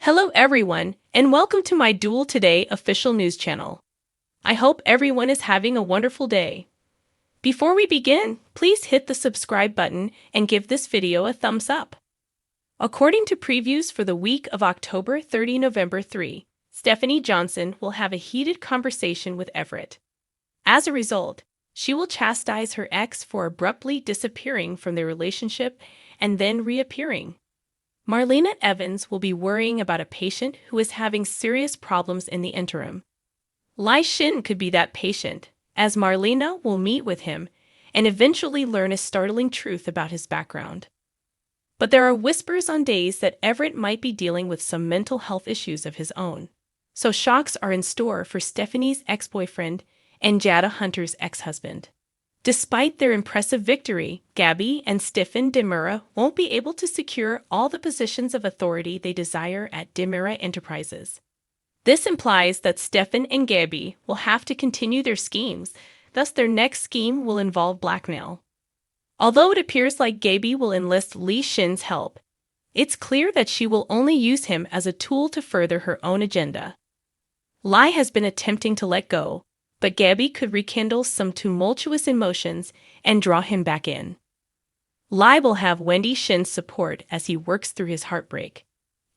Hello everyone, and welcome to my Duel Today official news channel. I hope everyone is having a wonderful day. Before we begin, please hit the subscribe button and give this video a thumbs up. According to previews for the week of October 30 November 3, Stephanie Johnson will have a heated conversation with Everett. As a result, she will chastise her ex for abruptly disappearing from their relationship and then reappearing. Marlena Evans will be worrying about a patient who is having serious problems in the interim. Lai Shin could be that patient, as Marlena will meet with him and eventually learn a startling truth about his background. But there are whispers on days that Everett might be dealing with some mental health issues of his own. So shocks are in store for Stephanie's ex-boyfriend and Jada Hunter's ex-husband. Despite their impressive victory, Gabby and Stephen Demura won't be able to secure all the positions of authority they desire at Demura Enterprises. This implies that Stephen and Gabby will have to continue their schemes, thus their next scheme will involve blackmail. Although it appears like Gabby will enlist Li Shin's help, it's clear that she will only use him as a tool to further her own agenda. Lai has been attempting to let go, but Gabby could rekindle some tumultuous emotions and draw him back in. Lai will have Wendy Shin's support as he works through his heartbreak.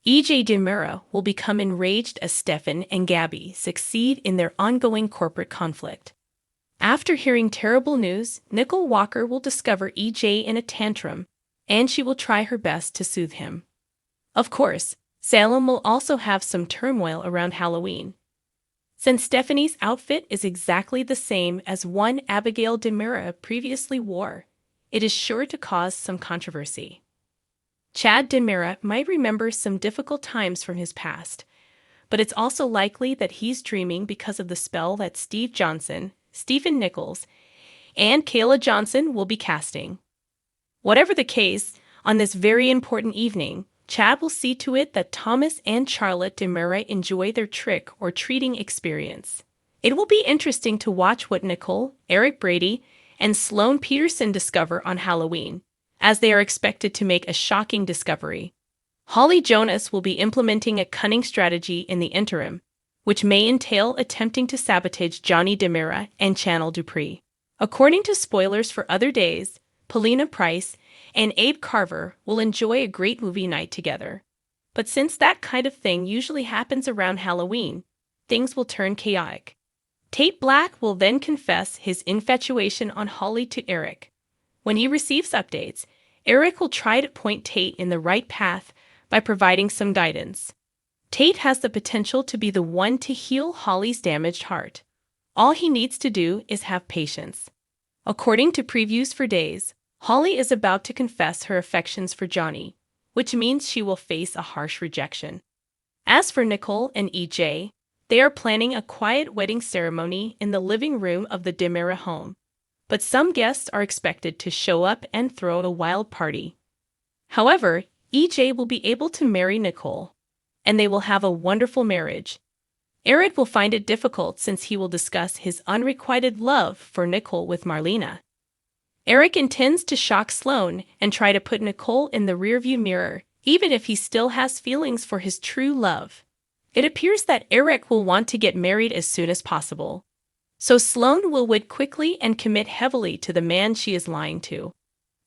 EJ Demura will become enraged as Stephen and Gabby succeed in their ongoing corporate conflict. After hearing terrible news, Nicole Walker will discover EJ in a tantrum, and she will try her best to soothe him. Of course, Salem will also have some turmoil around Halloween. Since Stephanie's outfit is exactly the same as one Abigail Demura previously wore, it is sure to cause some controversy. Chad Demura might remember some difficult times from his past, but it's also likely that he's dreaming because of the spell that Steve Johnson, Stephen Nichols, and Kayla Johnson will be casting. Whatever the case, on this very important evening, Chad will see to it that Thomas and Charlotte Demura enjoy their trick or treating experience. It will be interesting to watch what Nicole, Eric Brady, and Sloan Peterson discover on Halloween, as they are expected to make a shocking discovery. Holly Jonas will be implementing a cunning strategy in the interim, which may entail attempting to sabotage Johnny Demura and Chanel Dupree. According to spoilers for other days, Paulina Price and Abe Carver will enjoy a great movie night together. But since that kind of thing usually happens around Halloween, things will turn chaotic. Tate Black will then confess his infatuation on Holly to Eric. When he receives updates, Eric will try to point Tate in the right path by providing some guidance. Tate has the potential to be the one to heal Holly's damaged heart. All he needs to do is have patience. According to previews for days, Holly is about to confess her affections for Johnny, which means she will face a harsh rejection. As for Nicole and EJ, they are planning a quiet wedding ceremony in the living room of the Demura home, but some guests are expected to show up and throw a wild party. However, EJ will be able to marry Nicole, and they will have a wonderful marriage. Eric will find it difficult since he will discuss his unrequited love for Nicole with Marlena. Eric intends to shock Sloan and try to put Nicole in the rearview mirror, even if he still has feelings for his true love. It appears that Eric will want to get married as soon as possible. So Sloan will wed quickly and commit heavily to the man she is lying to.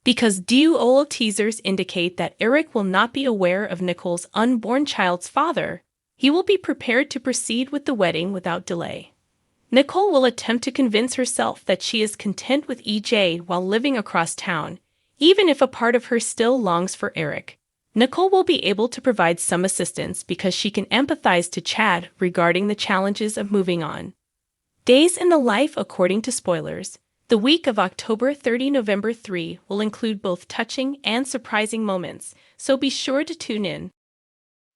Because Duolo teasers indicate that Eric will not be aware of Nicole's unborn child's father, he will be prepared to proceed with the wedding without delay. Nicole will attempt to convince herself that she is content with EJ while living across town, even if a part of her still longs for Eric. Nicole will be able to provide some assistance because she can empathize to Chad regarding the challenges of moving on. Days in the life according to spoilers. The week of October 30 November 3 will include both touching and surprising moments, so be sure to tune in.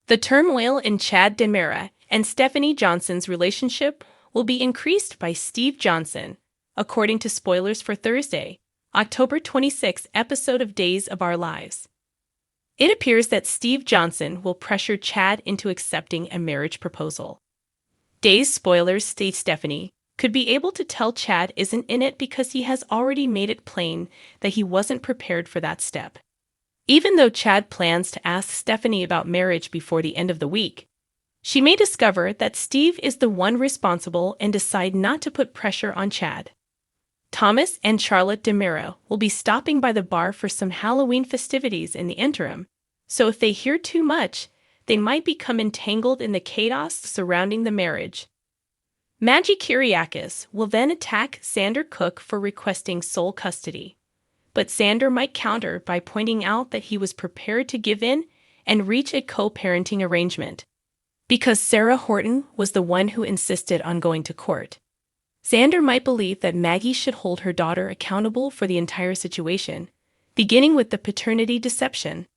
The turmoil in Chad Demura and Stephanie Johnson's relationship will be increased by Steve Johnson, according to spoilers for Thursday, October 26 episode of Days of Our Lives. It appears that Steve Johnson will pressure Chad into accepting a marriage proposal. Days spoilers state Stephanie could be able to tell Chad isn't in it because he has already made it plain that he wasn't prepared for that step. Even though Chad plans to ask Stephanie about marriage before the end of the week, she may discover that Steve is the one responsible and decide not to put pressure on Chad. Thomas and Charlotte DeMiro will be stopping by the bar for some Halloween festivities in the interim, so if they hear too much, they might become entangled in the chaos surrounding the marriage. Maggie Kyriakis will then attack Xander Cook for requesting sole custody, but Xander might counter by pointing out that he was prepared to give in and reach a co-parenting arrangement, because Sarah Horton was the one who insisted on going to court. Xander might believe that Maggie should hold her daughter accountable for the entire situation, beginning with the paternity deception.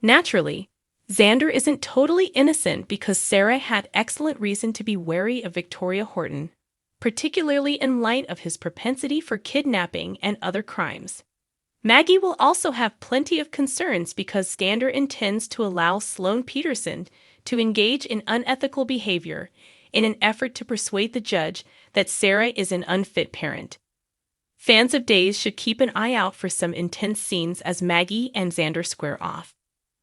Naturally, Xander isn't totally innocent because Sarah had excellent reason to be wary of Victoria Horton, particularly in light of his propensity for kidnapping and other crimes. Maggie will also have plenty of concerns because Xander intends to allow Sloane Peterson to engage in unethical behavior in an effort to persuade the judge that Sarah is an unfit parent. Fans of Days should keep an eye out for some intense scenes as Maggie and Xander square off.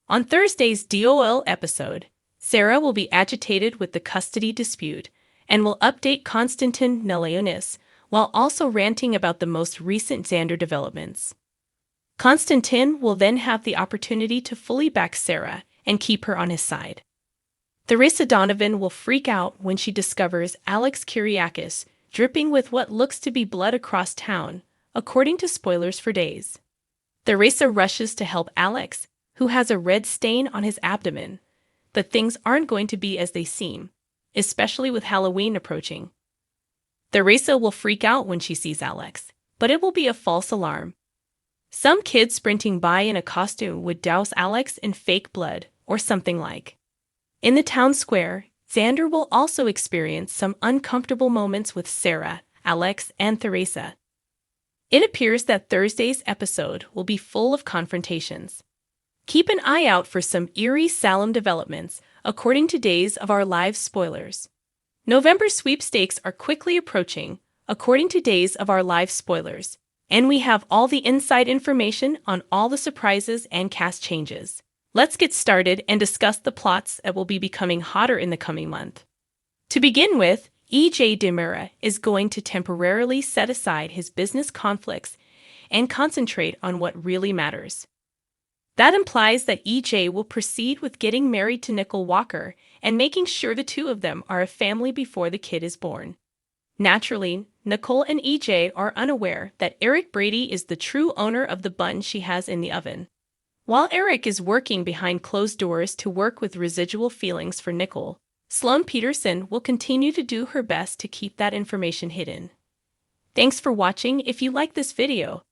On Thursday's DOL episode, Sarah will be agitated with the custody dispute and will update Konstantin Neleonis while also ranting about the most recent Xander developments. Konstantin will then have the opportunity to fully back Sarah and keep her on his side. Theresa Donovan will freak out when she discovers Alex Kyriakis dripping with what looks to be blood across town, according to spoilers for Days. Theresa rushes to help Alex, who has a red stain on his abdomen, but things aren't going to be as they seem, especially with Halloween approaching. Theresa will freak out when she sees Alex, but it will be a false alarm. Some kid sprinting by in a costume would douse Alex in fake blood or something like. In the town square, Xander will also experience some uncomfortable moments with Sarah, Alex, and Theresa. It appears that Thursday's episode will be full of confrontations. Keep an eye out for some eerie Salem developments, according to Days of Our Lives spoilers. November sweepstakes are quickly approaching, according to Days of Our Lives spoilers, and we have all the inside information on all the surprises and cast changes. Let's get started and discuss the plots that will be becoming hotter in the coming month. To begin with, E.J. DeMura is going to temporarily set aside his business conflicts and concentrate on what really matters. That implies that E.J. will proceed with getting married to Nicole Walker and making sure the two of them are a family before the kid is born. Naturally, Nicole and E.J. are unaware that Eric Brady is the true owner of the bun she has in the oven. While Eric is working behind closed doors to work with residual feelings for Nicole, Sloane Peterson will continue to do her best to keep that information hidden. Thanks for watching if you like this video.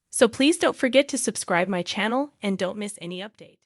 So please don't forget to subscribe my channel and don't miss any update.